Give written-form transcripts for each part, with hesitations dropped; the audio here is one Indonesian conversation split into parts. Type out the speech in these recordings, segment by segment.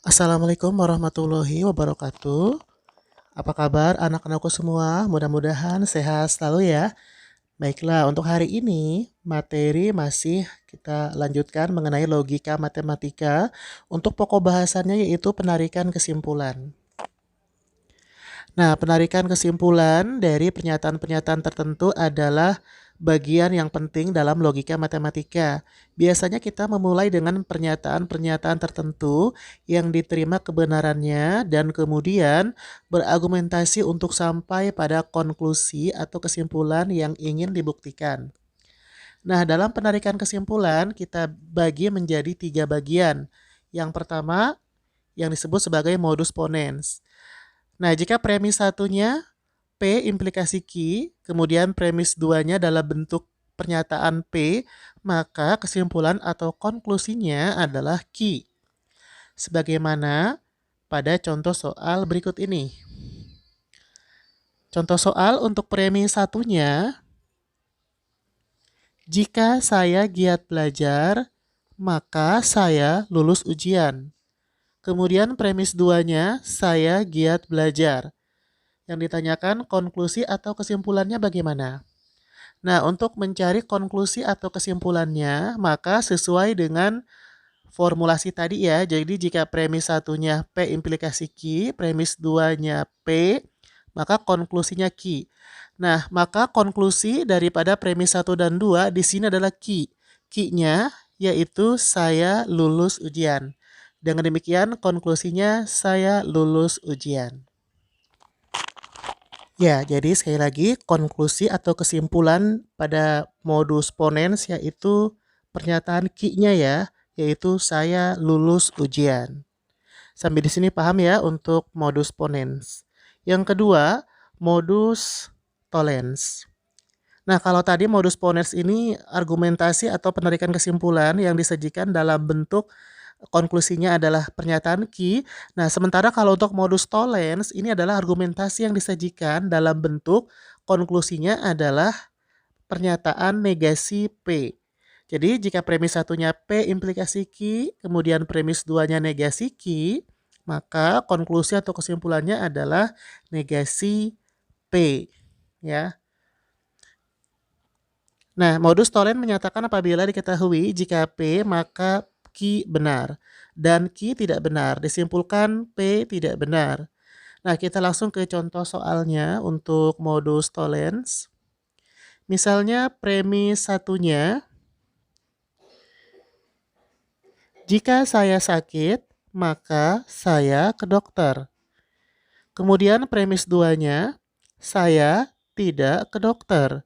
Assalamualaikum warahmatullahi wabarakatuh. Apa kabar anak-anakku semua? Mudah-mudahan sehat selalu ya. Baiklah, untuk hari ini materi masih kita lanjutkan mengenai logika matematika. Untuk pokok bahasannya yaitu penarikan kesimpulan. Nah, penarikan kesimpulan dari pernyataan-pernyataan tertentu adalah bagian yang penting dalam logika matematika. Biasanya kita memulai dengan pernyataan-pernyataan tertentu yang diterima kebenarannya dan kemudian berargumentasi untuk sampai pada konklusi atau kesimpulan yang ingin dibuktikan. Nah, dalam penarikan kesimpulan kita bagi menjadi 3 bagian. Yang pertama yang disebut sebagai modus ponens. Nah, jika premis satunya P implikasi Q, kemudian premis duanya dalam bentuk pernyataan P, maka kesimpulan atau konklusinya adalah Q. Sebagaimana pada contoh soal berikut ini. Contoh soal untuk premis satunya, jika saya giat belajar, maka saya lulus ujian. Kemudian premis duanya, saya giat belajar. Yang ditanyakan konklusi atau kesimpulannya bagaimana? Nah, untuk mencari konklusi atau kesimpulannya, maka sesuai dengan formulasi tadi ya. Jadi jika premis satunya P implikasi Q, premis duanya P, maka konklusinya Q. Nah, maka konklusi daripada premis 1 dan 2 di sini adalah Q. Q-nya yaitu saya lulus ujian. Dengan demikian konklusinya saya lulus ujian. Ya, jadi sekali lagi konklusi atau kesimpulan pada modus ponens yaitu pernyataan Q-nya ya, yaitu saya lulus ujian. Sampai di sini paham ya untuk modus ponens. Yang kedua, modus tollens. Nah, kalau tadi modus ponens ini argumentasi atau penarikan kesimpulan yang disajikan dalam bentuk konklusinya adalah pernyataan Q. Nah, sementara kalau untuk modus tollens ini adalah argumentasi yang disajikan dalam bentuk konklusinya adalah pernyataan negasi P. Jadi jika premis satunya P implikasi Q, kemudian premis duanya negasi Q, maka konklusi atau kesimpulannya adalah negasi P. Ya. Nah, modus tollens menyatakan apabila diketahui jika P maka Q benar dan Q tidak benar, disimpulkan P tidak benar. Nah, kita langsung ke contoh soalnya untuk modus tollens. Misalnya premis satunya, jika saya sakit, maka saya ke dokter. Kemudian premis duanya, saya tidak ke dokter.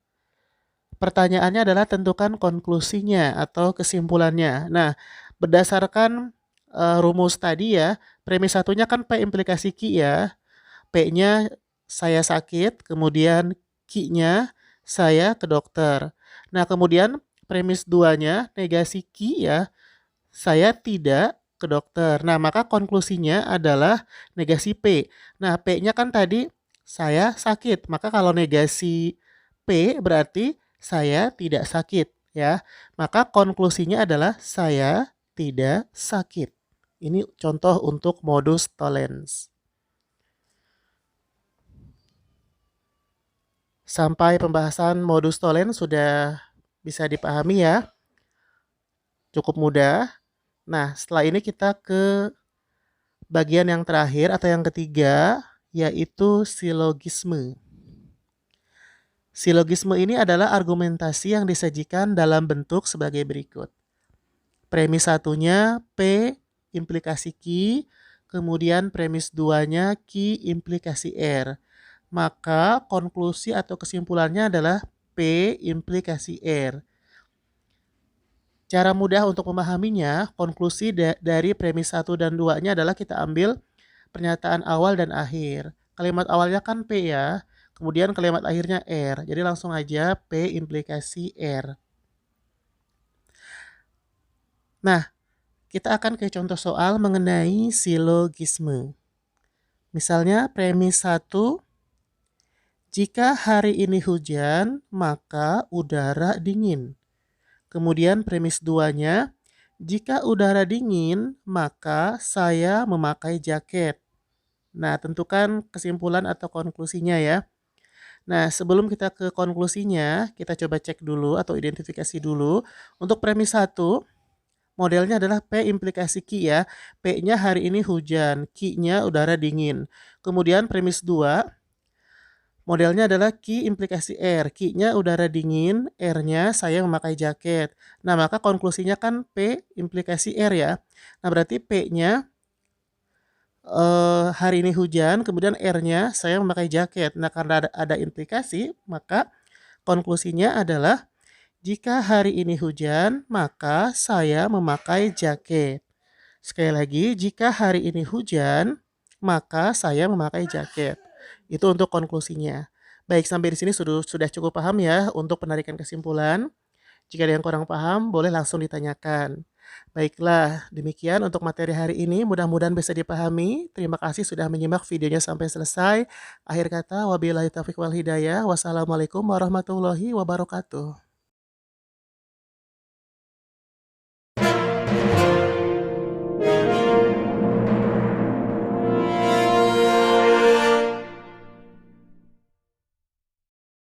Pertanyaannya adalah tentukan konklusinya atau kesimpulannya. Nah, berdasarkan rumus tadi ya, premis satunya kan P implikasi Q ya. P-nya saya sakit, kemudian Q-nya saya ke dokter. Nah, kemudian premis duanya negasi Q ya, saya tidak ke dokter. Nah, maka konklusinya adalah negasi P. Nah, P-nya kan tadi saya sakit, maka kalau negasi P berarti saya tidak sakit ya. Maka konklusinya adalah saya tidak sakit. Ini contoh untuk modus tollens. Sampai pembahasan modus tollens sudah bisa dipahami ya. Cukup mudah. Nah, setelah ini kita ke bagian yang terakhir atau yang ketiga, yaitu silogisme. Silogisme ini adalah argumentasi yang disajikan dalam bentuk sebagai berikut. Premis satunya P implikasi Q, kemudian premis duanya Q implikasi R. Maka konklusi atau kesimpulannya adalah P implikasi R. Cara mudah untuk memahaminya, konklusi dari premis 1 dan 2-nya adalah kita ambil pernyataan awal dan akhir. Kalimat awalnya kan P ya, kemudian kalimat akhirnya R. Jadi langsung aja P implikasi R. Nah, kita akan ke contoh soal mengenai silogisme. Misalnya premis 1, jika hari ini hujan, maka udara dingin. Kemudian premis 2-nya, Jika udara dingin, maka saya memakai jaket. Nah, tentukan kesimpulan atau konklusinya ya. Nah, sebelum kita ke konklusinya, kita coba cek dulu atau identifikasi dulu. Untuk premis 1, modelnya adalah P implikasi Q ya. P-nya hari ini hujan, Q-nya udara dingin. Kemudian premis 2, modelnya adalah Q implikasi R. Q-nya udara dingin, R-nya saya memakai jaket. Nah, maka konklusinya kan P implikasi R ya. Nah, berarti P-nya hari ini hujan, kemudian R-nya saya memakai jaket. Nah, karena ada implikasi, maka konklusinya adalah jika hari ini hujan, maka saya memakai jaket. Sekali lagi, jika hari ini hujan, maka saya memakai jaket. Itu untuk konklusinya. Baik, sampai di sini sudah cukup paham ya untuk penarikan kesimpulan. Jika ada yang kurang paham, boleh langsung ditanyakan. Baiklah, demikian untuk materi hari ini. Mudah-mudahan bisa dipahami. Terima kasih sudah menyimak videonya sampai selesai. Akhir kata, wabillahi taufiq wal hidayah. Wassalamualaikum warahmatullahi wabarakatuh.